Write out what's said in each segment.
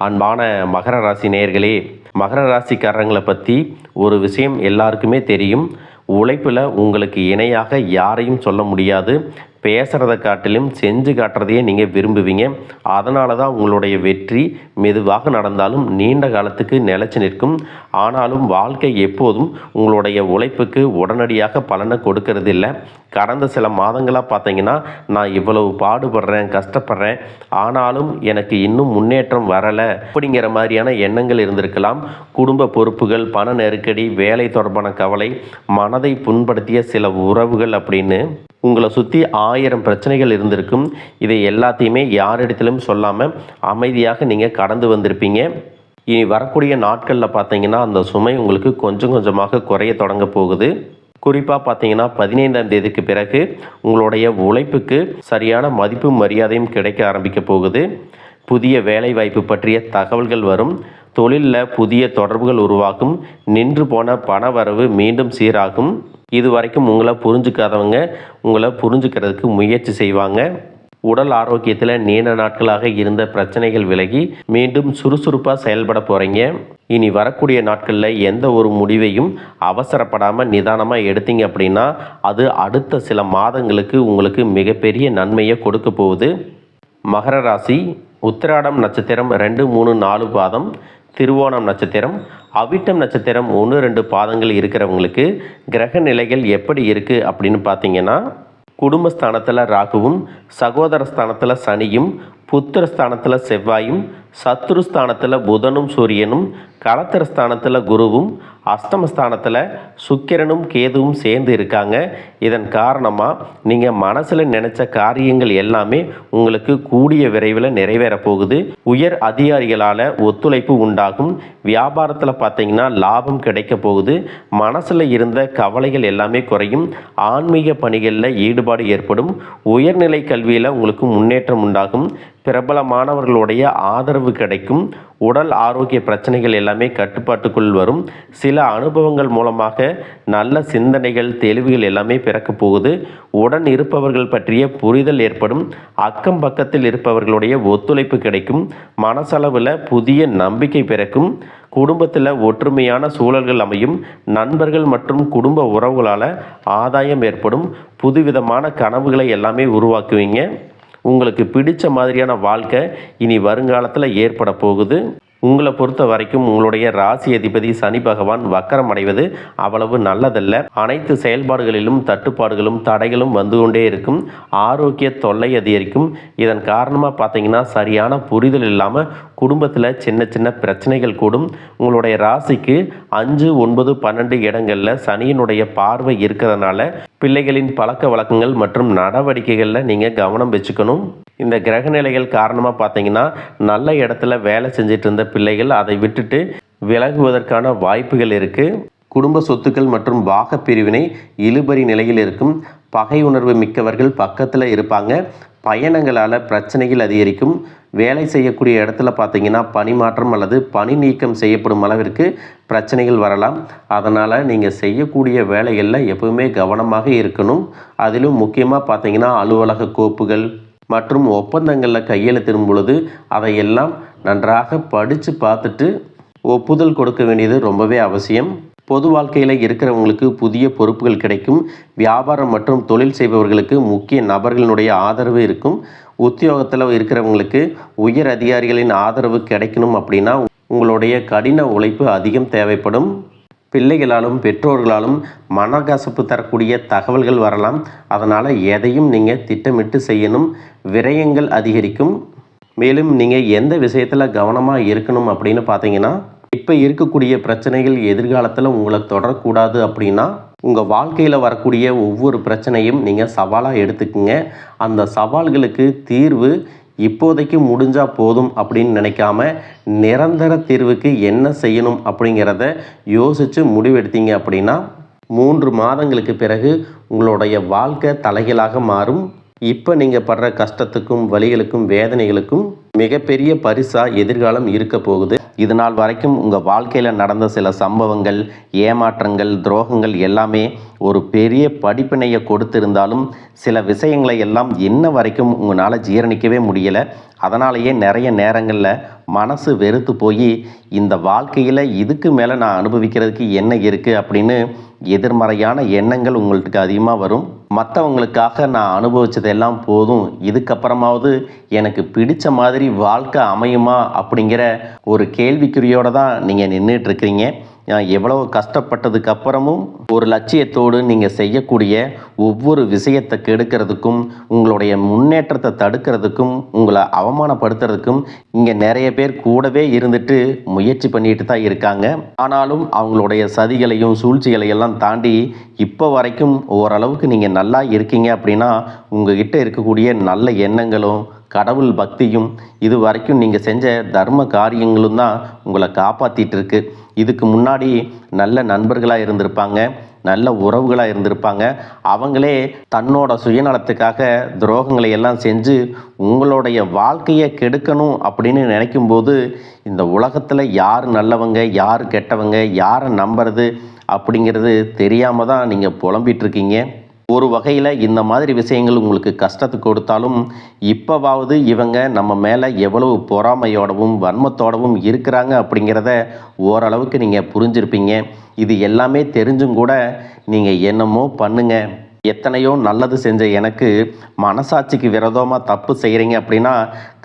அன்பான மகர ராசி நேயர்களே, மகர ராசிக்காரங்களை பற்றி ஒரு விஷயம் எல்லாருக்குமே தெரியும். உழைப்பில் உங்களுக்கு இணையாக யாரையும் சொல்ல முடியாது. பேசுகிறத காட்டிலும் செஞ்சு காட்டுறதையே நீங்கள் விரும்புவீங்க. அதனால தான் உங்களுடைய வெற்றி மெதுவாக நடந்தாலும் நீண்ட காலத்துக்கு நிலைச்சு நிற்கும். ஆனாலும் வாழ்க்கை எப்போதும் உங்களுடைய உழைப்புக்கு உடனடியாக பலனை கொடுக்கறது இல்லை. கடந்த சில மாதங்களாக பார்த்தீங்கன்னா, நான் இவ்வளவு பாடுபடுறேன், கஷ்டப்படுறேன், ஆனாலும் எனக்கு இன்னும் முன்னேற்றம் வரலை அப்படிங்கிற மாதிரியான எண்ணங்கள் இருந்திருக்கலாம். குடும்ப பொறுப்புகள், பண நெருக்கடி, வேலை தொடர்பான கவலை, மனதை புண்படுத்திய சில உறவுகள் அப்படின்னு உங்களை சுற்றி 1000 பிரச்சனைகள் இருந்திருக்கும். இதை எல்லாத்தையுமே யாரிடத்திலும் சொல்லாமல் அமைதியாக நீங்கள் கடந்து வந்திருப்பீங்க. இனி வரக்கூடிய நாட்களில் பார்த்தீங்கன்னா அந்த சுமை உங்களுக்கு கொஞ்சம் கொஞ்சமாக குறைய தொடங்க போகுது. குறிப்பாக பார்த்தீங்கன்னா 15ஆம் தேதிக்கு பிறகு உங்களுடைய உழைப்புக்கு சரியான மதிப்பும் மரியாதையும் கிடைக்க ஆரம்பிக்க போகுது. புதிய வேலை வாய்ப்பு பற்றிய தகவல்கள் வரும். தொழிலில் புதிய தொடர்புகள் உருவாகும். நின்று போன பண வரவு மீண்டும் சீராகும். இது வரைக்கும் உங்களை புரிஞ்சுக்காதவங்க உங்களை புரிஞ்சுக்கிறதுக்கு முயற்சி செய்வாங்க. உடல் ஆரோக்கியத்தில் நீண்ட நாட்களாக இருந்த பிரச்சனைகள் விலகி மீண்டும் சுறுசுறுப்பாக செயல்பட போகிறீங்க. இனி வரக்கூடிய நாட்களில் எந்த ஒரு முடிவையும் அவசரப்படாமல் நிதானமாக எடுத்தீங்க அப்படின்னா அது அடுத்த சில மாதங்களுக்கு உங்களுக்கு மிகப்பெரிய நன்மையை கொடுக்க போகுது. மகர ராசி உத்திராடம் நட்சத்திரம் 2, 3, 4 பாதம், திருவோணம் நட்சத்திரம், அவிட்டம் நட்சத்திரம் 1, 2 பாதங்கள் இருக்கிறவங்களுக்கு கிரக நிலைகள் எப்படி இருக்குது அப்படின்னு பார்த்தீங்கன்னா, குடும்பஸ்தானத்தில் ராகுவும், சகோதர ஸ்தானத்தில் சனியும், புத்திரஸ்தானத்தில் செவ்வாயும், சத்ருஸ்தானத்தில் புதனும் சூரியனும், களத்திரஸ்தானத்தில் குருவும், அஷ்டமஸ்தானத்தில் சுக்கிரனும் கேதுவும் சேர்ந்து இருக்காங்க. இதன் காரணமாக நீங்கள் மனசில் நினச்ச காரியங்கள் எல்லாமே உங்களுக்கு கூடிய விரைவில் நிறைவேற போகுது. உயர் அதிகாரிகளால் ஒத்துழைப்பு உண்டாகும். வியாபாரத்தில் பார்த்தீங்கன்னா லாபம் கிடைக்க போகுது. மனசில் இருந்த கவலைகள் எல்லாமே குறையும். ஆன்மீக பணிகளில் ஈடுபாடு ஏற்படும். உயர்நிலை கல்வியில் உங்களுக்கு முன்னேற்றம் உண்டாகும். பிரபலமானவர்களுடைய ஆதரவு கிடைக்கும். உடல் ஆரோக்கிய பிரச்சனைகள் எல்லாமே கட்டுப்பாட்டுக்குள் வரும். சில அனுபவங்கள் மூலமாக நல்ல சிந்தனைகள், தெளிவுகள் எல்லாமே பிறக்க போகுது. உடன் இருப்பவர்கள் பற்றிய புரிதல் ஏற்படும். அக்கம் பக்கத்தில் இருப்பவர்களுடைய ஒத்துழைப்பு கிடைக்கும். மனசளவில் புதிய நம்பிக்கை பிறக்கும். குடும்பத்தில் ஒற்றுமையான சூழல்கள் அமையும். நண்பர்கள் மற்றும் குடும்ப உறவுகளால் ஆதாயம் ஏற்படும். புதுவிதமான கனவுகளை எல்லாமே உருவாக்குவீங்க. உங்களுக்கு பிடிச்ச மாதிரியான வாழ்க்கை இனி வருங்காலத்தில் ஏற்பட போகுது. உங்களை பொறுத்த வரைக்கும் உங்களுடைய ராசி அதிபதி சனி பகவான் வக்கரம் அடைவது அவ்வளவு நல்லதல்ல. அனைத்து செயல்பாடுகளிலும் தட்டுப்பாடுகளும் தடைகளும் வந்து கொண்டே இருக்கும். ஆரோக்கிய தொல்லை அதிகரிக்கும். இதன் காரணமாக பார்த்தீங்கன்னா சரியான புரிதல் இல்லாமல் குடும்பத்தில் சின்ன சின்ன பிரச்சனைகள் கூடும். உங்களுடைய ராசிக்கு 5, 9, 12 இடங்களில் சனியினுடைய பார்வை இருக்கிறதுனால பிள்ளைகளின் பழக்க வழக்கங்கள் மற்றும் நடவடிக்கைகளில் நீங்கள் கவனம் வச்சுக்கணும். இந்த கிரகநிலைகள் காரணமாக பார்த்தீங்கன்னா நல்ல இடத்துல வேலை செஞ்சுட்டு இருந்த பிள்ளைகள் அதை விட்டுட்டு விலகுவதற்கான வாய்ப்புகள் இருக்குது. குடும்ப சொத்துக்கள் மற்றும் பாக பிரிவினை இழுபறி நிலையில் இருக்கும். பகை உணர்வு மிக்கவர்கள் பக்கத்தில் இருப்பாங்க. பயணங்களால் பிரச்சனைகள் அதிகரிக்கும். வேலை செய்யக்கூடிய இடத்துல பார்த்தீங்கன்னா பணிமாற்றம் அல்லது பணி நீக்கம் செய்யப்படும் அளவிற்கு பிரச்சனைகள் வரலாம். அதனால் நீங்கள் செய்யக்கூடிய வேலைகளில் எப்பவுமே கவனமாக இருக்கணும். அதிலும் முக்கியமாக பார்த்தீங்கன்னா அலுவலக கோப்புகள் மற்றும் ஒப்பந்தங்களில் கையெழுத்திடும் பொழுது அதையெல்லாம் நன்றாக படித்து பார்த்துட்டு ஒப்புதல் கொடுக்க வேண்டியது ரொம்பவே அவசியம். பொது வாழ்க்கையில் இருக்கிறவங்களுக்கு புதிய பொறுப்புகள் கிடைக்கும். வியாபாரம் மற்றும் தொழில் செய்பவர்களுக்கு முக்கிய நபர்களினுடைய ஆதரவு இருக்கும். உத்தியோகத்தில் இருக்கிறவங்களுக்கு உயர் அதிகாரிகளின் ஆதரவு கிடைக்கணும் அப்படின்னா உங்களுடைய கடின உழைப்பு அதிகம் தேவைப்படும். பிள்ளைகளாலும் பெற்றோர்களாலும் மனக்கசப்பு தரக்கூடிய தகவல்கள் வரலாம். அதனால் எதையும் நீங்கள் திட்டமிட்டு செய்யணும். விரயங்கள் அதிகரிக்கும். மேலும் நீங்கள் எந்த விஷயத்தில் கவனமாக இருக்கணும் அப்படின்னு பார்த்தீங்கன்னா, இப்போ இருக்கக்கூடிய பிரச்சனைகள் எதிர்காலத்தில் உங்களை தொடரக்கூடாது அப்படின்னா உங்கள் வாழ்க்கையில் வரக்கூடிய ஒவ்வொரு பிரச்சனையும் நீங்கள் சவாலாக எடுத்துக்குங்க. அந்த சவால்களுக்கு தீர்வு இப்போதைக்கு முடிஞ்சால் போதும் அப்படின்னு நினைக்காம நிரந்தர தீர்வுக்கு என்ன செய்யணும் அப்படிங்கிறத யோசித்து முடிவெடுத்தீங்க அப்படின்னா 3 மாதங்களுக்கு பிறகு உங்களுடைய வாழ்க்கை தலைகீழாக மாறும். இப்போ நீங்கள் படுற கஷ்டத்துக்கும் வலிகளுக்கும் வேதனைகளுக்கும் மிகப்பெரிய பரிசாக எதிர்காலம் இருக்க போகுது. இதனால் வரைக்கும் உங்கள் வாழ்க்கையில் நடந்த சில சம்பவங்கள், ஏமாற்றங்கள், துரோகங்கள் எல்லாமே ஒரு பெரிய படிப்பினையை கொடுத்திருந்தாலும் சில விஷயங்களை எல்லாம் இன்ன வரைக்கும் உங்களால் ஜீரணிக்கவே முடியலை. அதனாலேயே நிறைய நேரங்களில் மனசு வெறுத்து போய் இந்த வாழ்க்கையில் இதுக்கு மேலே நான் அனுபவிக்கிறதுக்கு என்ன இருக்குது அப்படின்னு எதிர்மறையான எண்ணங்கள் உங்களுக்கு அதிகமாக வரும். மற்றவங்களுக்காக நான் அனுபவித்ததெல்லாம் போதும், இதுக்கப்புறமாவது எனக்கு பிடிச்ச மாதிரி வாழ்க்கை அமையுமா அப்படிங்கிற ஒரு கேள்விக்குறியோடு தான் நீங்கள் நின்றுட்டுருக்கிறீங்க. எவ்வளவு கஷ்டப்பட்டதுக்கு அப்புறமும் ஒரு லட்சியத்தோடு நீங்கள் செய்யக்கூடிய ஒவ்வொரு விஷயத்தை கெடுக்கிறதுக்கும், உங்களுடைய முன்னேற்றத்தை தடுக்கிறதுக்கும், உங்களை அவமானப்படுத்துறதுக்கும் இங்கே நிறைய பேர் கூடவே இருந்துட்டு முயற்சி பண்ணிட்டு தான் இருக்காங்க. ஆனாலும் அவங்களுடைய சதிகளையும் சூழ்ச்சிகளையெல்லாம் தாண்டி இப்போ வரைக்கும் ஓரளவுக்கு நீங்கள் நல்லா இருக்கீங்க அப்படின்னா உங்ககிட்ட இருக்கக்கூடிய நல்ல எண்ணங்களும் கடவுள் பக்தியும் இது வரைக்கும் நீங்கள் செஞ்ச தர்ம காரியங்களும் தான் உங்களை காப்பாற்றிட்டு இருக்கு. இதுக்கு முன்னாடி நல்ல நண்பர்களாக இருந்திருப்பாங்க, நல்ல உறவுகளாக இருந்திருப்பாங்க. அவங்களே தன்னோட சுயநலத்துக்காக துரோகங்களை எல்லாம் செஞ்சு உங்களுடைய வாழ்க்கையை கெடுக்கணும் அப்படின்னு நினைக்கும்போது இந்த உலகத்தில் யார் நல்லவங்க யார் கெட்டவங்க யாரை நம்புறது அப்படிங்கிறது தெரியாமல் தான் நீங்கள் புலம்பிகிட்ருக்கீங்க. ஒரு வகையில் இந்த மாதிரி விஷயங்கள் உங்களுக்கு கஷ்டத்தை கொடுத்தாலும் இப்போவாவது இவங்க நம்ம மேலே எவ்வளவு பொறாமையோடவும் வன்மத்தோடவும் இருக்கிறாங்க அப்படிங்கிறத ஓரளவுக்கு நீங்கள் புரிஞ்சிருப்பீங்க. இது எல்லாமே தெரிஞ்சும் கூட நீங்கள் என்னமோ பண்ணுங்க, எத்தனையோ நல்லது செஞ்ச எனக்கு மனசாட்சிக்கு விரோதமாக தப்பு செய்கிறீங்க அப்படின்னா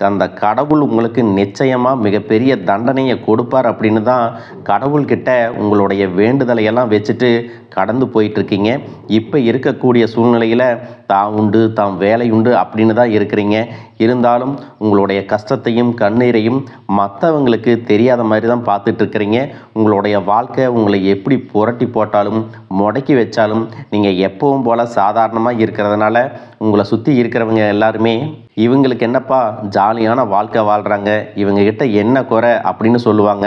அந்த கடவுள் உங்களுக்கு நிச்சயமாக மிகப்பெரிய தண்டனையை கொடுப்பார் அப்படின்னு தான் கடவுள்கிட்ட உங்களுடைய வேண்டுதலை எல்லாம் வச்சுட்டு கடந்து போயிட்டுருக்கீங்க. இப்போ இருக்கக்கூடிய சூழ்நிலையில் தான் உண்டு தாம் வேலை உண்டு அப்படின்னு தான் இருக்கிறீங்க. இருந்தாலும் உங்களுடைய கஷ்டத்தையும் கண்ணீரையும் மற்றவங்களுக்கு தெரியாத மாதிரி தான் பார்த்துட்ருக்கிறீங்க. உங்களுடைய வாழ்க்கை உங்களை எப்படி புரட்டி போட்டாலும் முடக்கி வச்சாலும் நீங்கள் எப்பவும் போல் சாதாரணமாக இருக்கிறதுனால உங்களை சுற்றி இருக்கிறவங்க எல்லாருமே இவங்களுக்கு என்னப்பா ஜாலியான வாழ்க்கை வாழ்கிறாங்க, இவங்ககிட்ட என்ன குறை அப்படின்னு சொல்லுவாங்க.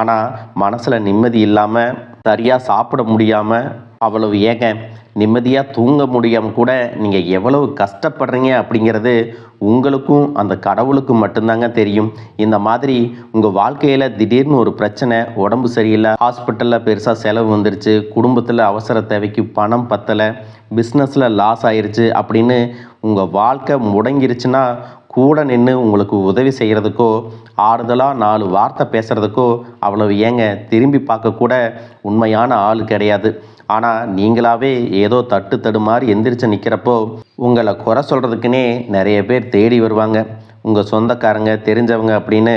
ஆனால் மனசில் நிம்மதி இல்லாமல் சரியாக சாப்பிட முடியாமல் அவ்வளவு ஏங்க நிம்மதியாக தூங்க முடியாமல் கூட நீங்கள் எவ்வளவு கஷ்டப்படுறீங்க அப்படிங்கிறது உங்களுக்கும் அந்த கடவுளுக்கும் மட்டும்தாங்க தெரியும். இந்த மாதிரி உங்கள் வாழ்க்கையில் திடீர்னு ஒரு பிரச்சனை, உடம்பு சரியில்லை, ஹாஸ்பிட்டலில் பெருசாக செலவு வந்துருச்சு, குடும்பத்தில் அவசர தேவைக்கு பணம் பத்தலை, பிஸ்னஸில் லாஸ் ஆயிடுச்சு அப்படின்னு உங்கள் வாழ்க்கை முடங்கிருச்சுன்னா கூட நின்று உங்களுக்கு உதவி செய்கிறதுக்கோ ஆறுதலாக 4 வார்த்தை பேசுகிறதுக்கோ அவ்வளவு ஏங்க திரும்பி பார்க்கக்கூட உண்மையான ஆள் கிடையாது. ஆனால் நீங்களாவே ஏதோ தட்டு தடுமாறி எந்திரிச்சு நிற்கிறப்போ உங்களை குறை சொல்கிறதுக்குன்னே நிறைய பேர் தேடி வருவாங்க. உங்கள் சொந்தக்காரங்க தெரிஞ்சவங்க அப்படின்னு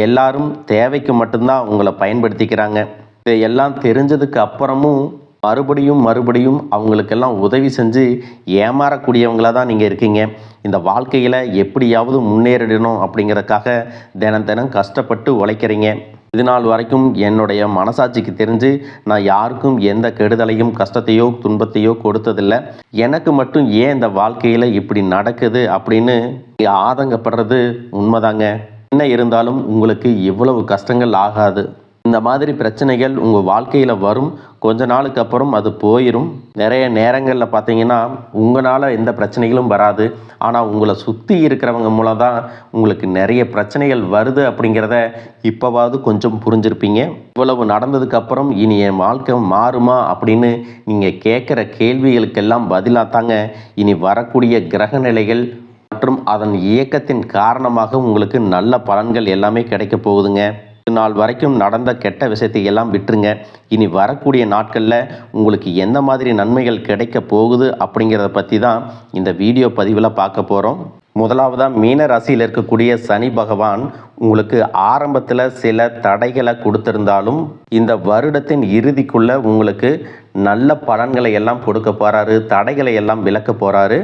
எல்லாரும் தேவைக்கு மட்டும்தான் உங்களை பயன்படுத்திக்கிறாங்க. இதையெல்லாம் தெரிஞ்சதுக்கு அப்புறமும் மறுபடியும் அவங்களுக்கெல்லாம் உதவி செஞ்சு ஏமாறக்கூடியவங்களாக தான் நீங்கள் இருக்கீங்க. இந்த வாழ்க்கையில் எப்படியாவது முன்னேறிடணும் அப்படிங்கிறதுக்காக தினம் கஷ்டப்பட்டு உழைக்கிறீங்க. இது நாள் வரைக்கும் என்னுடைய மனசாட்சிக்கு தெரிஞ்சு நான் யாருக்கும் எந்த கெடுதலையும் கஷ்டத்தையோ துன்பத்தையோ கொடுத்ததில்லை. எனக்கு மட்டும் ஏன் இந்த வாழ்க்கையில் இப்படி நடக்குது அப்படின்னு ஆதங்கப்படுறது உண்மைதாங்க. என்ன இருந்தாலும் உங்களுக்கு இவ்வளவு கஷ்டங்கள் ஆகாது. இந்த மாதிரி பிரச்சனைகள் உங்கள் வாழ்க்கையில் வரும், கொஞ்ச நாளுக்கு அப்புறம் அது போயிடும். நிறைய நேரங்களில் பார்த்தீங்கன்னா உங்களால் எந்த பிரச்சனைகளும் வராது, ஆனால் உங்களை சுற்றி இருக்கிறவங்க மூலம் தான் உங்களுக்கு நிறைய பிரச்சனைகள் வருது அப்படிங்கிறத இப்போவாவது கொஞ்சம் புரிஞ்சிருப்பீங்க. இவ்வளவு நடந்ததுக்கப்புறம் இனி என் வாழ்க்கை மாறுமா அப்படின்னு நீங்கள் கேட்குற கேள்விகளுக்கெல்லாம் பதிலாக தாங்க இனி வரக்கூடிய கிரக நிலைகள் மற்றும் அதன் இயக்கத்தின் காரணமாக உங்களுக்கு நல்ல பலன்கள் எல்லாமே கிடைக்க போகுதுங்க. நாள் வரைக்கும் நடந்த கெட்ட விஷயத்தை எல்லாம் விட்டுருங்க. இனி வரக்கூடிய நாட்களில் உங்களுக்கு எந்த மாதிரி நன்மைகள் கிடைக்க போகுது அப்படிங்கிறத பற்றி தான் இந்த வீடியோ பதிவில் பார்க்க போகிறோம். முதலாவதாக மீன ராசியில் இருக்கக்கூடிய சனி பகவான் உங்களுக்கு ஆரம்பத்தில் சில தடைகளை கொடுத்திருந்தாலும் இந்த வருடத்தின் இறுதிக்குள்ளே உங்களுக்கு நல்ல பலன்களை எல்லாம் கொடுக்க போகிறாரு, தடைகளை எல்லாம் விலக்க போகிறாரு.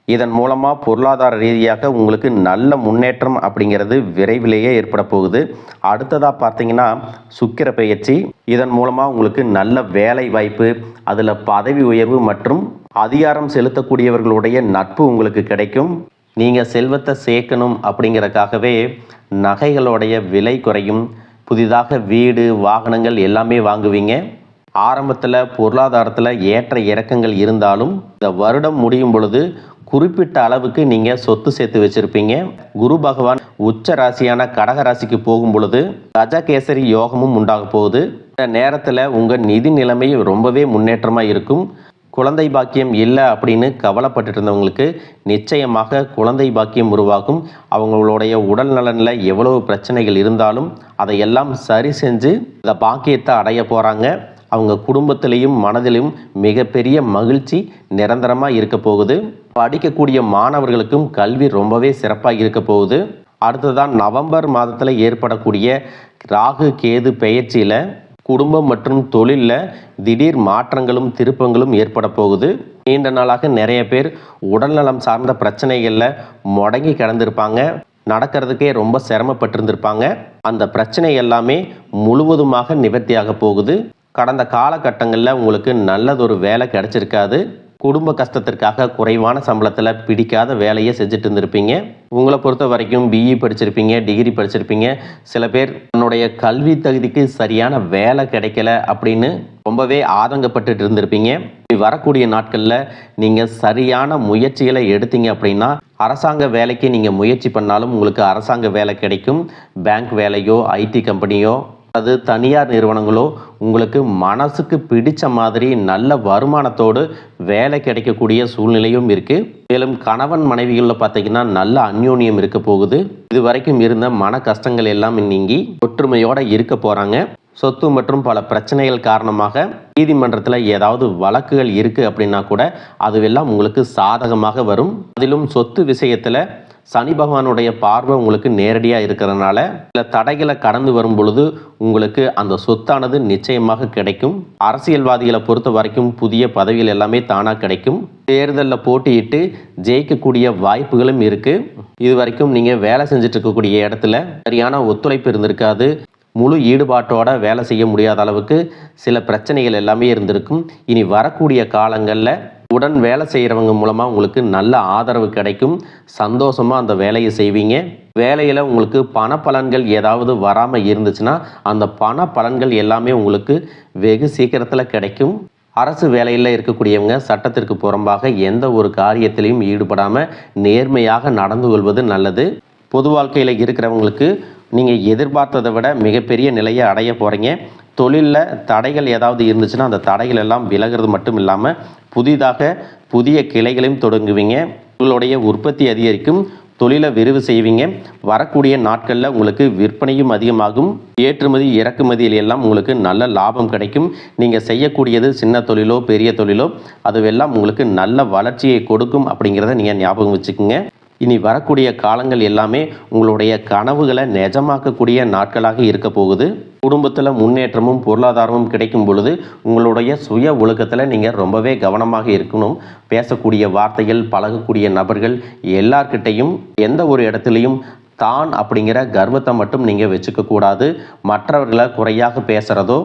இதன் மூலமாக பொருளாதார ரீதியாக உங்களுக்கு நல்ல முன்னேற்றம் அப்படிங்கிறது விரைவிலேயே ஏற்பட போகுது. அடுத்ததாக பார்த்தீங்கன்னா சுக்கிர பெயர்ச்சி. இதன் மூலமாக உங்களுக்கு நல்ல வேலை வாய்ப்பு, அதில் பதவி உயர்வு மற்றும் அதிகாரம் செலுத்தக்கூடியவர்களுடைய நட்பு உங்களுக்கு கிடைக்கும். நீங்கள் செல்வத்தை சேர்க்கணும் அப்படிங்கிறதுக்காகவே நகைகளுடைய விலை குறையும், புதிதாக வீடு வாகனங்கள் எல்லாமே வாங்குவீங்க. ஆரம்பத்தில் பொருளாதாரத்தில் ஏற்ற இறக்கங்கள் இருந்தாலும் இந்த வருடம் முடியும் பொழுது குறிப்பிட்ட அளவுக்கு நீங்கள் சொத்து சேர்த்து வச்சுருப்பீங்க. குரு பகவான் உச்ச ராசியான கடக ராசிக்கு போகும் பொழுது கஜகேசரி யோகமும் உண்டாக போகுது. இந்த நேரத்தில் உங்கள் நிதி நிலைமை ரொம்பவே முன்னேற்றமாக இருக்கும். குழந்தை பாக்கியம் இல்லை அப்படின்னு கவலைப்பட்டு இருந்தவங்களுக்கு நிச்சயமாக குழந்தை பாக்கியம் உருவாகும். அவங்களுடைய உடல் நலனில் எவ்வளவு பிரச்சனைகள் இருந்தாலும் அதையெல்லாம் சரி செஞ்சு இந்த பாக்கியத்தை அடைய போகிறாங்க. அவங்க குடும்பத்திலையும் மனதிலும் மிகப்பெரிய மகிழ்ச்சி நிரந்தரமாக இருக்க போகுது. படிக்கக்கூடிய மாணவர்களுக்கும் கல்வி ரொம்பவே சிறப்பாக இருக்க போகுது. அடுத்ததான் நவம்பர் மாதத்தில் ஏற்படக்கூடிய ராகு கேது பெயர்ச்சியில் குடும்பம் மற்றும் தொழிலில் திடீர் மாற்றங்களும் திருப்பங்களும் ஏற்பட போகுது. நீண்ட நாளாக நிறைய பேர் உடல்நலம் சார்ந்த பிரச்சனைகளில் முடங்கி கிடந்திருப்பாங்க. நடக்கிறதுக்கே ரொம்ப சிரமப்பட்டிருந்திருப்பாங்க. அந்த பிரச்சனை எல்லாமே முழுவதுமாக நிவர்த்தியாக போகுது. கடந்த காலகட்டங்களில் உங்களுக்கு நல்லதொரு வேலை கிடைச்சிருக்காது. குடும்ப கஷ்டத்திற்காக குறைவான சம்பளத்தில் பிடிக்காத வேலையை செஞ்சுட்டு இருந்திருப்பீங்க. உங்களை பொறுத்த வரைக்கும் பிஇ படிச்சிருப்பீங்க, டிகிரி படிச்சிருப்பீங்க. சில பேர் தன்னுடைய கல்வி தகுதிக்கு சரியான வேலை கிடைக்கல அப்படின்னு ரொம்பவே ஆதங்கப்பட்டு இருந்திருப்பீங்க. வரக்கூடிய நாட்களில் நீங்கள் சரியான முயற்சிகளை எடுத்தீங்க அப்படின்னா அரசாங்க வேலைக்கு நீங்கள் முயற்சி பண்ணாலும் உங்களுக்கு அரசாங்க வேலை கிடைக்கும். பேங்க் வேலையோ ஐடி கம்பெனியோ அது தனியார் நிறுவனங்களோ உங்களுக்கு மனசுக்கு பிடிச்ச மாதிரி நல்ல வருமானத்தோடு வேலை கிடைக்கக்கூடிய சூழ்நிலையும் இருக்குது. மேலும் கணவன் மனைவிகளில் பார்த்தீங்கன்னா நல்ல அந்யோன்யம் இருக்க போகுது. இது வரைக்கும் இருந்த மன கஷ்டங்கள் எல்லாம் நீங்கி ஒற்றுமையோடு இருக்க போகிறாங்க. சொத்து மற்றும் பல பிரச்சனைகள் காரணமாக நீதிமன்றத்தில் ஏதாவது வழக்குகள் இருக்குது அப்படின்னா கூட அதுவெல்லாம் உங்களுக்கு சாதகமாக வரும். அதிலும் சொத்து விஷயத்தில் சனி பகவானுடைய பார்வை உங்களுக்கு நேரடியாக இருக்கிறதுனால சில தடைகளை கடந்து வரும் பொழுது உங்களுக்கு அந்த சொத்தானது நிச்சயமாக கிடைக்கும். அரசியல்வாதிகளை பொறுத்த வரைக்கும் புதிய பதவிகள் எல்லாமே தானாக கிடைக்கும். தேர்தலில் போட்டியிட்டு ஜெயிக்கக்கூடிய வாய்ப்புகளும் இருக்குது. இது வரைக்கும் நீங்கள் வேலை செஞ்சுட்டு இருக்கக்கூடிய இடத்துல சரியான ஒத்துழைப்பு இருந்திருக்காது. முழு ஈடுபாட்டோட வேலை செய்ய முடியாத அளவுக்கு சில பிரச்சனைகள் எல்லாமே இருந்திருக்கும். இனி வரக்கூடிய காலங்களில் உடன் வேலை செய்கிறவங்க மூலமாக உங்களுக்கு நல்ல ஆதரவு கிடைக்கும். சந்தோஷமாக அந்த வேலையை செய்வீங்க. வேலையில் உங்களுக்கு பண பலன்கள் ஏதாவது வராமல் இருந்துச்சுன்னா அந்த பண பலன்கள் எல்லாமே உங்களுக்கு வெகு சீக்கிரத்தில் கிடைக்கும். அரசு வேலையில் இருக்கக்கூடியவங்க சட்டத்திற்கு புறம்பாக எந்த ஒரு காரியத்திலையும் ஈடுபடாமல் நேர்மையாக நடந்து கொள்வது நல்லது. பொது வாழ்க்கையில் இருக்கிறவங்களுக்கு நீங்கள் எதிர்பார்த்ததை விட மிகப்பெரிய நிலையை அடைய போகிறீங்க. தொழிலில் தடைகள் ஏதாவது இருந்துச்சுன்னா அந்த தடைகள் எல்லாம் விலகிறது மட்டும் இல்லாமல் புதிய கிளைகளையும் தொடங்குவீங்க. உங்களுடைய உற்பத்தி அதிகரிக்கும். தொழிலை விரிவு செய்வீங்க. வரக்கூடிய நாட்களில் உங்களுக்கு விற்பனையும் அதிகமாகும். ஏற்றுமதி இறக்குமதியில் எல்லாம் உங்களுக்கு நல்ல லாபம் கிடைக்கும். நீங்கள் செய்யக்கூடியது சின்ன தொழிலோ பெரிய தொழிலோ அதுவெல்லாம் உங்களுக்கு நல்ல வளர்ச்சியை கொடுக்கும் அப்படிங்கிறத நீங்கள் ஞாபகம் வச்சுக்கோங்க. இனி வரக்கூடிய காலங்கள் எல்லாமே உங்களுடைய கனவுகளை நிஜமாக்கக்கூடிய நாட்களாக இருக்க போகுது. குடும்பத்தில் முன்னேற்றமும் பொருளாதாரமும் கிடைக்கும் பொழுது உங்களுடைய சுய ஒழுக்கத்தில் நீங்கள் ரொம்பவே கவனமாக இருக்கணும். பேசக்கூடிய வார்த்தைகள், பழகக்கூடிய நபர்கள் எல்லார்கிட்டையும் எந்த ஒரு இடத்துலையும் தான் அப்படிங்கிற கர்வத்தை மட்டும் நீங்கள் வச்சுக்க கூடாது. மற்றவர்களை குறையாக பேசுகிறதோ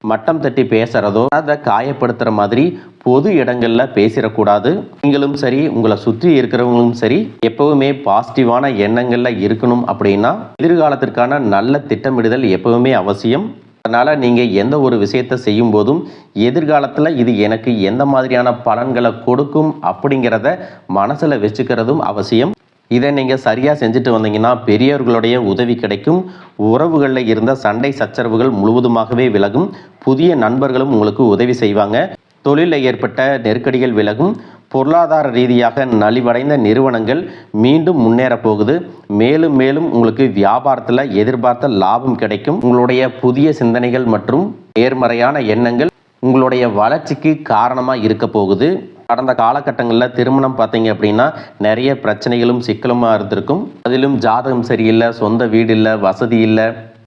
மட்டம் தட்டி பேசுகிறதோ அதை காயப்படுத்துகிற மாதிரி பொது இடங்களில் பேசிடக்கூடாது. நீங்களும் சரி உங்களை சுற்றி இருக்கிறவங்களும் சரி எப்பவுமே பாசிட்டிவான எண்ணங்களில் இருக்கணும். அப்படின்னா எதிர்காலத்திற்கான நல்ல திட்டமிடுதல் எப்பவுமே அவசியம். அதனால் நீங்கள் எந்த ஒரு விஷயத்தை செய்யும் போதும் எதிர்காலத்தில் இது எனக்கு எந்த மாதிரியான பலன்களை கொடுக்கும் அப்படிங்கிறத மனசில் வச்சுக்கிறதும் அவசியம். இதை நீங்கள் சரியாக செஞ்சுட்டு வந்தீங்கன்னா பெரியவர்களுடைய உதவி கிடைக்கும். உறவுகளில் இருந்த சண்டை சச்சரவுகள் முழுவதுமாகவே விலகும். புதிய நண்பர்களும் உங்களுக்கு உதவி செய்வாங்க. தொழிலில் ஏற்பட்ட நெருக்கடிகள் விலகும். பொருளாதார ரீதியாக நலிவடைந்த நிறுவனங்கள் மீண்டும் முன்னேற போகுது. மேலும் மேலும் உங்களுக்கு வியாபாரத்தில் எதிர்பார்த்த லாபம் கிடைக்கும். உங்களுடைய புதிய சிந்தனைகள் மற்றும் நேர்மறையான எண்ணங்கள் உங்களுடைய வளர்ச்சிக்கு காரணமாக இருக்க போகுது. கடந்த காலகட்டங்களில் திருமணம் பார்த்தீங்க அப்படின்னா நிறைய பிரச்சனைகளும் சிக்கலுமாக இருந்திருக்கும். அதிலும் ஜாதகம் சரியில்லை, சொந்த வீடு இல்லை, வசதி இல்லை,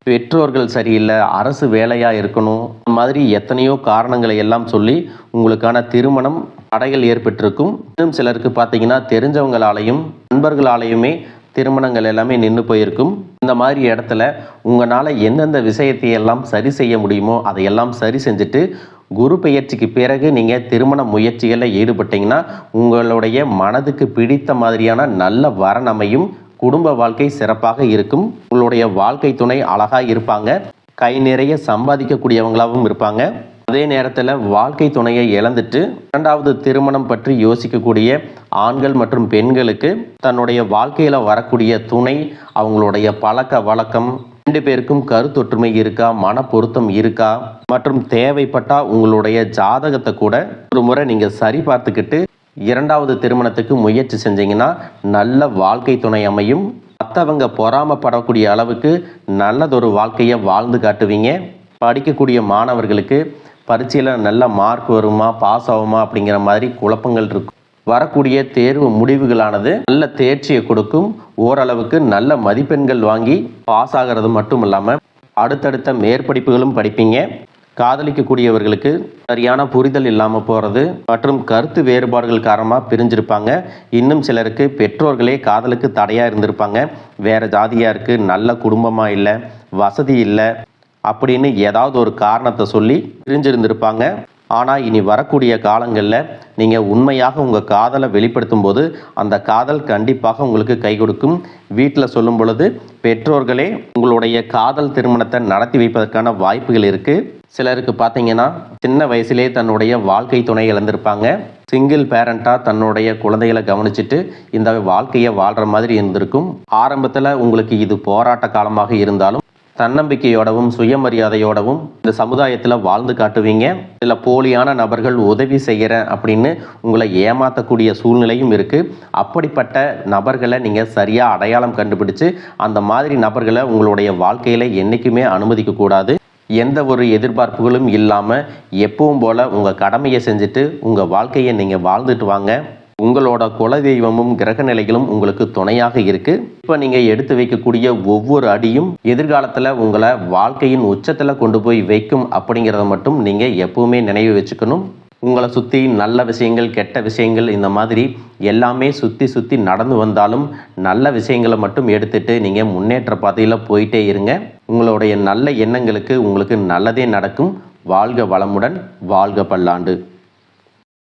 பெற்றோர்கள் சரியில்லை, அரசு வேலையாக இருக்கணும், இந்த மாதிரி எத்தனையோ காரணங்களை எல்லாம் சொல்லி உங்களுக்கான திருமணம் தடைகள் ஏற்பட்டிருக்கும். இன்னும் சிலருக்கு பார்த்தீங்கன்னா தெரிஞ்சவங்களாலையும் நண்பர்களாலையுமே திருமணங்கள் எல்லாமே நின்று போயிருக்கும். இந்த மாதிரி இடத்துல உங்களால் எந்தெந்த விஷயத்தையெல்லாம் சரி செய்ய முடியுமோ அதையெல்லாம் சரி செஞ்சுட்டு குரு பெயர்ச்சிக்கு பிறகு நீங்கள் திருமண முயற்சிகளில் ஈடுபட்டீங்கன்னா உங்களுடைய மனதுக்கு பிடித்த மாதிரியான நல்ல வரன் அமையும். குடும்ப வாழ்க்கை சிறப்பாக இருக்கும். உங்களுடைய வாழ்க்கை துணை அழகாக இருப்பாங்க. கை நிறைய சம்பாதிக்கக்கூடியவங்களாகவும் இருப்பாங்க. அதே நேரத்தில் வாழ்க்கை துணையை இழந்துட்டு இரண்டாவது திருமணம் பற்றி யோசிக்கக்கூடிய ஆண்கள் மற்றும் பெண்களுக்கு தன்னுடைய வாழ்க்கையில் வரக்கூடிய துணை, அவங்களுடைய பழக்க வழக்கம், 2 பேருக்கும் கருத்தொற்றுமை இருக்கா, மன பொருத்தம் இருக்கா மற்றும் தேவைப்பட்டா உங்களுடைய ஜாதகத்தை கூட ஒரு முறை நீங்கள் சரி பார்த்துக்கிட்டு 2வது திருமணத்துக்கு முயற்சி செஞ்சீங்கன்னா நல்ல வாழ்க்கை துணை அமையும். மற்றவங்க பொறாமப்படக்கூடிய அளவுக்கு நல்லதொரு வாழ்க்கையை வாழ்ந்து காட்டுவீங்க. படிக்கக்கூடிய மாணவர்களுக்கு பரீட்சையில் நல்ல மார்க் வருமா, பாஸ் ஆகுமா அப்படிங்கிற மாதிரி குழப்பங்கள் இருக்கும். வரக்கூடிய தேர்வு முடிவுகளானது நல்ல தேர்ச்சியை கொடுக்கும். ஓரளவுக்கு நல்ல மதிப்பெண்கள் வாங்கி பாஸ் ஆகிறது மட்டும் இல்லாமல் அடுத்தடுத்த மேற்படிப்புகளும் படிப்பீங்க. காதலிக்கக்கூடியவர்களுக்கு சரியான புரிதல் இல்லாமல் போகிறது மற்றும் கருத்து வேறுபாடுகள் காரணமாக பிரிஞ்சிருப்பாங்க. இன்னும் சிலருக்கு பெற்றோர்களே காதலுக்கு தடையாக இருந்திருப்பாங்க. வேறு ஜாதியாக இருக்குது, நல்ல குடும்பமாக இல்லை, வசதி இல்லை அப்படின்னு ஏதாவது ஒரு காரணத்தை சொல்லி பிரிஞ்சிருந்திருப்பாங்க. ஆனால் இனி வரக்கூடிய காலங்களில் நீங்கள் உண்மையாக உங்கள் காதலை வெளிப்படுத்தும் போது அந்த காதல் கண்டிப்பாக உங்களுக்கு கை கொடுக்கும். வீட்டில் சொல்லும் பொழுது பெற்றோர்களே உங்களுடைய காதல் திருமணத்தை நடத்தி வைப்பதற்கான வாய்ப்புகள் இருக்குது. சிலருக்கு பார்த்தீங்கன்னா சின்ன வயசுலேயே தன்னுடைய வாழ்க்கை துணை இழந்திருப்பாங்க. சிங்கிள் பேரண்ட்டாக தன்னுடைய குழந்தைகளை கவனிச்சுட்டு இந்த வாழ்க்கையை வாழ்கிற மாதிரி இருந்திருக்கும். ஆரம்பத்தில் உங்களுக்கு இது போராட்ட காலமாக இருந்தாலும் தன்னம்பிக்கையோடவும் சுயமரியாதையோடவும் இந்த சமுதாயத்தில் வாழ்ந்து காட்டுவீங்க. சில போலியான நபர்கள் உதவி செய்கிறேன் அப்படின்னு உங்களை ஏமாற்றக்கூடிய சூழ்நிலையும் இருக்குது. அப்படிப்பட்ட நபர்களை நீங்கள் சரியாக அடையாளம் கண்டுபிடிச்சு அந்த மாதிரி நபர்களை உங்களுடைய வாழ்க்கையில் என்றைக்குமே அனுமதிக்கக்கூடாது. எந்த ஒரு எதிர்பார்ப்புகளும் இல்லாமல் எப்பவும் போல் உங்கள் கடமையை செஞ்சுட்டு உங்கள் வாழ்க்கையை நீங்கள் வாழ்ந்துட்டு வாங்க. உங்களோட குலதெய்வமும் கிரக நிலைகளும் உங்களுக்கு துணையாக இருக்குது. இப்போ நீங்கள் எடுத்து வைக்கக்கூடிய ஒவ்வொரு அடியும் எதிர்காலத்தில் உங்களை வாழ்க்கையின் உச்சத்தில் கொண்டு போய் வைக்கும் அப்படிங்கிறத மட்டும் நீங்கள் எப்பவுமே நினைவு வச்சுக்கணும். உங்களை சுற்றி நல்ல விஷயங்கள், கெட்ட விஷயங்கள் இந்த மாதிரி எல்லாமே சுற்றி நடந்து வந்தாலும் நல்ல விஷயங்களை மட்டும் எடுத்துட்டு நீங்கள் முன்னேற்ற பாதையில் போயிட்டே இருங்க. உங்களுடைய நல்ல எண்ணங்களுக்கு உங்களுக்கு நல்லதே நடக்கும். வாழ்க வளமுடன், வாழ்க பல்லாண்டு.